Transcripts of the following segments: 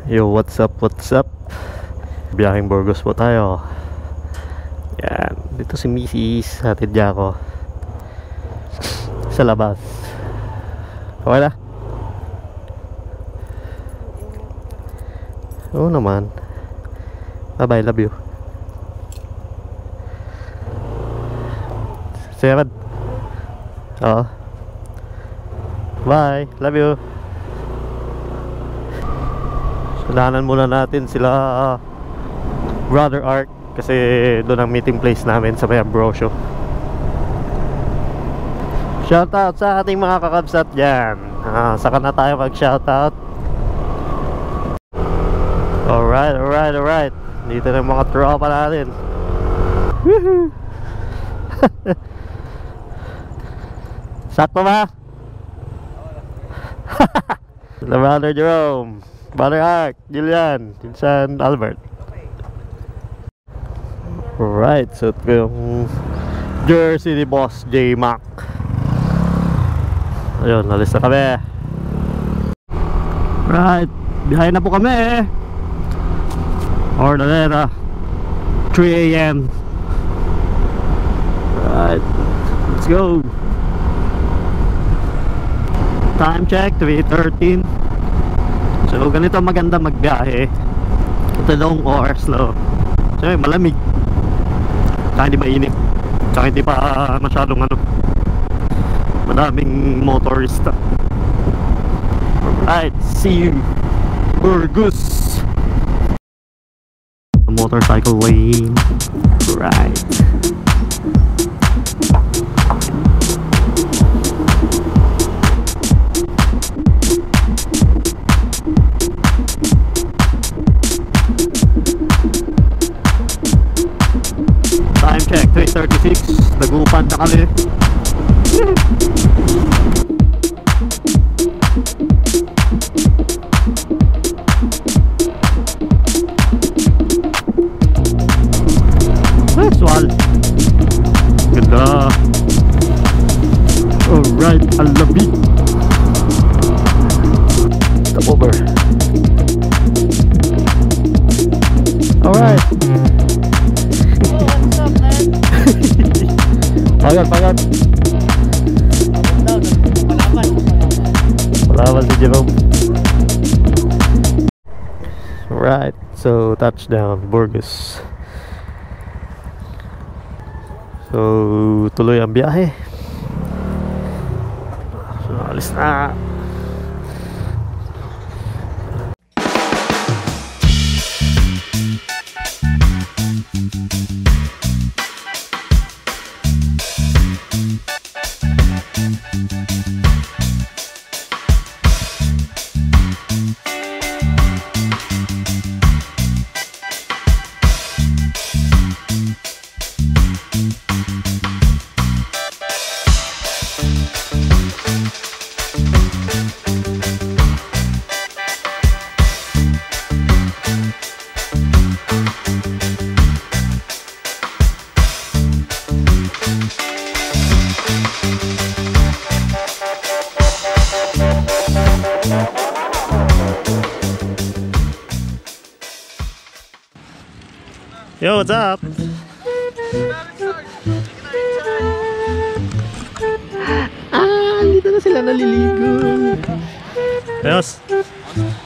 Yo, what's up, what's up? Biyaheng Burgos po tayo. Yan, dito si Mrs. Hatid niya ako sa labas. Okay na? Oo naman. Bye bye, love you. 7. Oo. Bye, love you. Sulanan muna natin sila Brother Art kasi doon ang meeting place namin sa may Ambrosio. Shoutout sa ating mga kakabsat dyan. Saka na tayo mag shoutout. Alright. Dito na yung mga tropa natin. Woohoo! Sakto ba? Brother Jerome, Brother Art, Julian, Jinsan, Albert. Alright, so ito yung jersey ni Boss J Mac. Ayun, nalis na kami. Right, biyahe na po kami. Ordinera 3 AM. Right, let's go. Time check 3:13. So ganito maganda magbiyahe. Ito long hours no. So malamig, tsaka hindi mainit, tsaka hindi pa masyadong madaming motorista. Alright, see you Burgos. Motorcycle lane. Right. Time check 3:36. Nagupan na kami. Visual. Ganda. Alright, alabi. Stop over. Alright. What's up, man? Pagat. Palaban si Jerome. Alright, so touchdown Burgos. So tuloy ang biyahe. So alis na. Yo, what's up? Dito na sila naliligo. Ayos.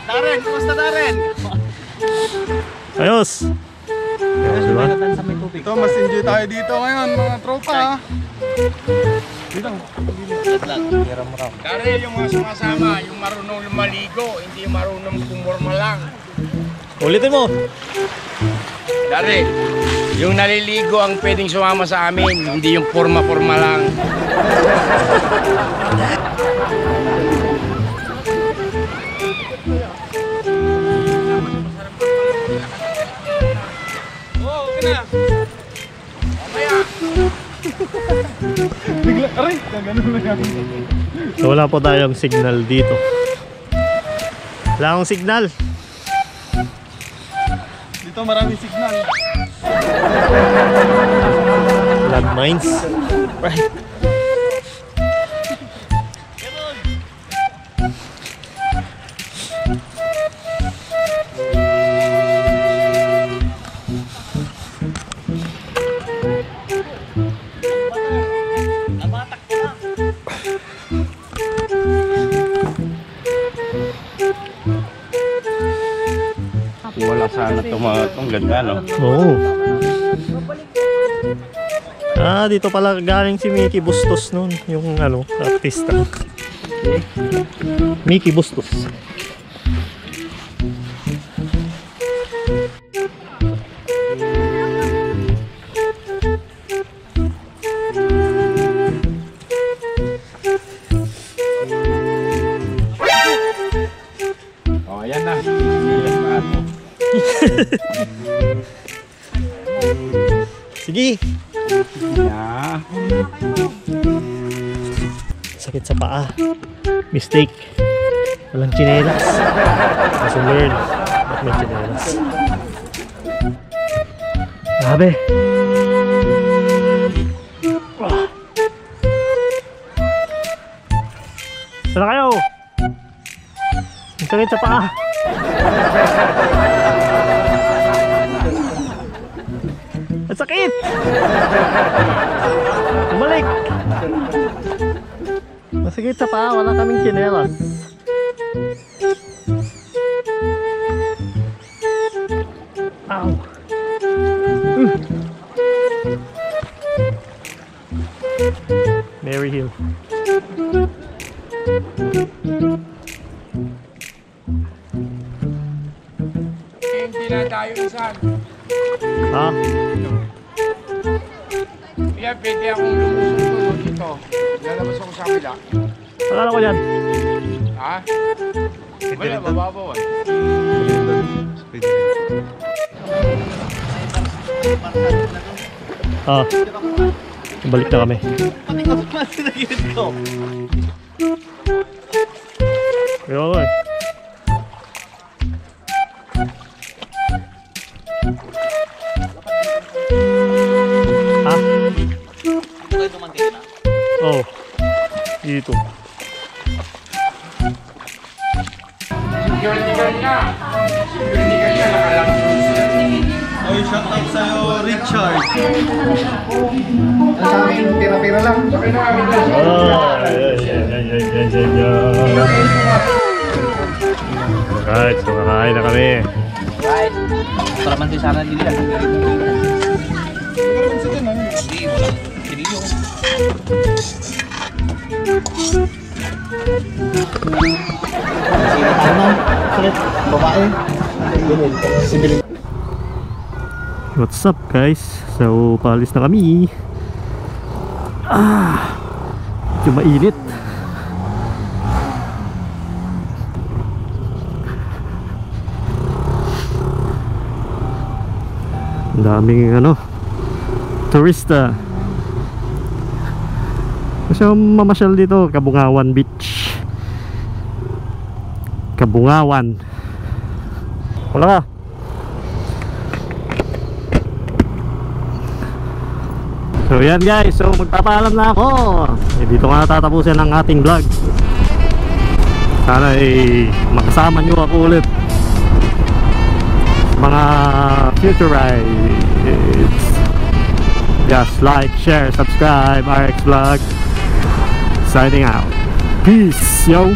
Darren, kumusta Darren? Ayos. Diba? Ito, mas enjoy tayo dito ngayon mga tropa. Dito. Darren, yung mga sumasama, yung marunong lumaligo, hindi yung marunong pumorma lang. Ulitin mo. Darren, yung naliligo ang pwedeng sumama sa amin, hindi yung forma-forma lang. Bigla, aray, gano'n na yan. So, wala po tayong signal dito. Wala akong signal. Dito maraming signal. Landmines. Right. Wala sana itong ganda, no? Oo. Dito pala galing si Mickey Bustos nun. Yung artista. Mickey Bustos. Oh, yan na. Sige. Yeah. Sakit sa paa. Mistake. Walang tsinelas. Kasi learn. Ba't may tsinelas? Grabe. Saan kayo? Ang sakit sa paa. Ang sakit! Bumalik! Masakit sa paa, wala kaming tsinelas. Ow! Mary Hill. Hindi na tayo isan. Ha? Kaya pwede akong lumusunod dito. Lalabas ako sa kabila. Akala ko yan. Ha? Wala, mababaw eh. Balik na kami. Kaya nga eh. Ha? Oo. Dito. Security guard na. Security guard na, nakalang. Oy, shout out sa'yo, Richard. Sa amin, pira-pira lang. Sa akin na kami lang. Alright, so kakain na kami. Right. Para man din sana nila. Hindi, walang sinilyo. Sino tayo man? Sakit. Babae. Sibilin. What's up guys? So, paalis na kami. Medyo medyo mainit. Ang daming turista. Kasi mamasyal dito, Kabungawan Beach. Kabungawan. Wala ka. So yan guys, so magpapaalam na ako. Dito nga natatapusin ang ating vlog. Sana makasama nyo ako ulit mga future rides. Just like, share, subscribe. RX Vlog signing out. Peace, yo.